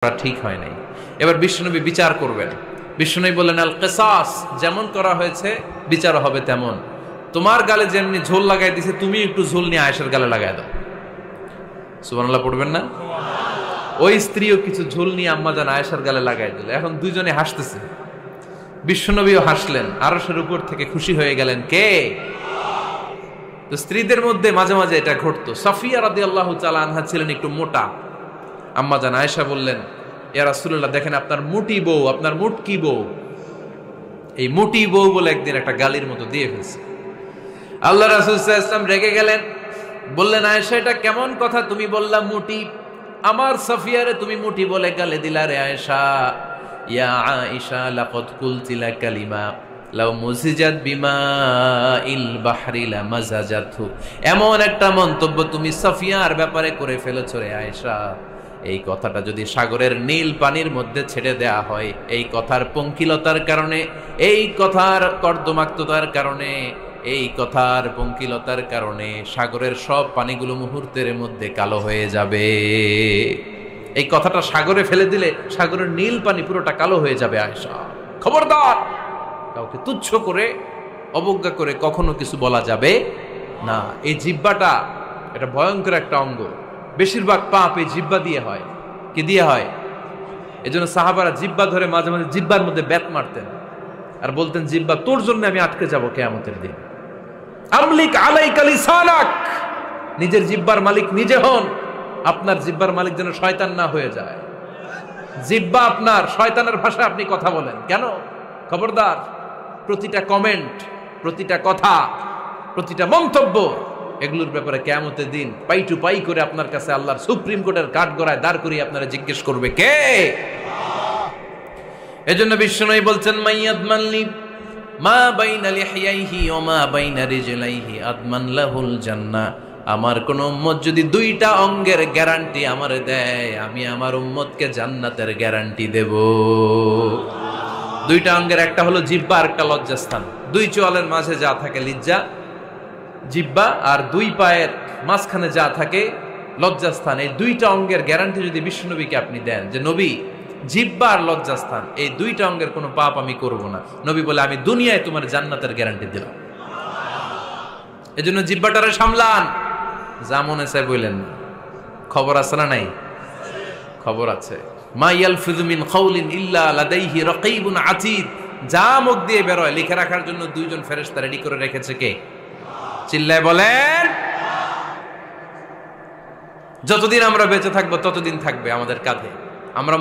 করা ঠিক হয় নাই। এবার বিশ্বনবী বিচার করবেন। বিশ্বনবী বললেন, আল কিসাস, যেমন করা হয়েছে বিচার হবে তেমন। তোমার গালে যেমনি ঝোল লাগাই দিছে, তুমি একটু ঝোল নিয়ে আয়েশার গালে লাগাই দাও। সুবহানাল্লাহ পড়বেন না? ওই স্ত্রীও কিছু ঝোল নিয়ে আম্মাজান আয়েশার গালে লাগাই দিল। এখন দুইজনে হাসতেছে, বিশ্বনবীও হাসলেন, আরশের উপর থেকে খুশি হয়ে গেলেন কে? তো স্ত্রীদের মধ্যে মাঝে মাঝে এটা ঘটতো। সাফিয়া রাদিয়াল্লাহু তাআলা আনহা ছিলেন একটু মোটা। আম্মাজান আয়েশা বললেন, ইয়া রাসূলুল্লাহ, দেখেন আপনার মুটি বউ, আপনার মুটকি বউ, এই মুটি বউ বলে একদিন একটা গালির মতো দিয়ে ফেলছে। আল্লাহ রাসূল সাল্লাল্লাহু আলাইহি ওয়াসাল্লাম রেগে গেলেন, বললেন, আয়েশা এটা কেমন কথা তুমি বললা মুটি? আমার সাফিয়ারে তুমি মুটি বলে গালি দিলা রে আয়েশা। ইয়া আয়েশা লাকাদ কুলতিলা কালিমা লাউ মুজিজাত বিমাইল বাহরি লামাজাজাতহু, এমন একটা মন্তব্য তুমি সাফিয়ার ব্যাপারে করে ফেলেছো রে আয়েশা, এই কথাটা যদি সাগরের নীল পানির মধ্যে ছেড়ে দেয়া হয়, এই কথার পঙ্কিলতার কারণে, এই কথার কর্দমাক্ততার কারণে, এই কথার পঙ্কিলতার কারণে সাগরের সব পানিগুলো মুহূর্তের মধ্যে কালো হয়ে যাবে। এই কথাটা সাগরে ফেলে দিলে সাগরের নীল পানি পুরোটা কালো হয়ে যাবে। আয়েশা, খবরদার, কাউকে তুচ্ছ করে অবজ্ঞা করে কখনো কিছু বলা যাবে না। এই জিহ্বাটা এটা ভয়ঙ্কর একটা অঙ্গ। বেশিরভাগ পাপ এই জিহ্বা দিয়ে হয়। কি দিয়ে হয়? এজন্য সাহাবারা জিহ্বা ধরে মাঝে মাঝে জিহ্বার মধ্যে ব্যাট মারতেন আর বলতেন, জিহ্বা তোর জন্য আমি আটকে যাব কিয়ামতের দিন। আমলিক আলাইকা লিসানাক, নিজের জিহ্বার মালিক নিজে হন। আপনার জিহ্বার মালিক যেন শয়তান না হয়ে যায়। জিহ্বা আপনার, শয়তানের ভাষায় আপনি কথা বলেন কেন? খবরদার, প্রতিটা কমেন্ট, প্রতিটা কথা, প্রতিটা মন্তব্য, এগুলোর ব্যাপারে কিয়ামতের দিন পাই টু পাই করে আপনার কাছে আল্লাহর সুপ্রিম কোর্টের কাঠগড়ায় দাঁড় করিয়ে আপনারা জিজ্ঞেস করবে কে? এজন্য বিশ্বনবী বলছেন, মাইয়াদমানলি মা বাইনা লিহিয়াইহি ওয়া মা বাইনা রিজলাইহি আদমান লাহুল জান্নাহ। আমার কোন উম্মত যদি দুইটা অঙ্গের গ্যারান্টি আমারে দেয়, আমি আমার উম্মতকে জান্নাতের গ্যারান্টি দেব। দুইটা অঙ্গের, একটা হলো জিহ্বা আর একটা লজ্জাস্থান। দুই চোয়ালের মাঝে যা থাকে লিজ্জা, জিহ্বা, আর দুই পায়ের মাঝখানে যা থাকে লজ্জাস্থান। এই দুইটা অঙ্গের গ্যারান্টি যদি বিশ্বনবীকে আপনি দেন যে নবী, জিহ্বা আর লজ্জাস্থান, এই দুইটা অঙ্গের কোনো পাপ আমি করব না, নবী বলে, আমি দুনিয়ায় তোমার জান্নাতের গ্যারান্টি দিলাম। এজন্য জিহ্বাটারে সামলান, যা মনে চায় বললেন না। খবর আছে না নাই? খবর আছে। মা ইয়ালফিযু মিন কাউলিন ইল্লা লাদাইহি রাকীবুন আতীদ, যা মুখ দিয়ে বের হয় লিখে রাখার জন্য দুইজন ফেরেশতা রেডি করে রেখেছে কে? চিল্লায় বলেন। যতদিন আমরা বেঁচে থাকবো ততদিন থাকবে আমাদের কাঁধে। আমরা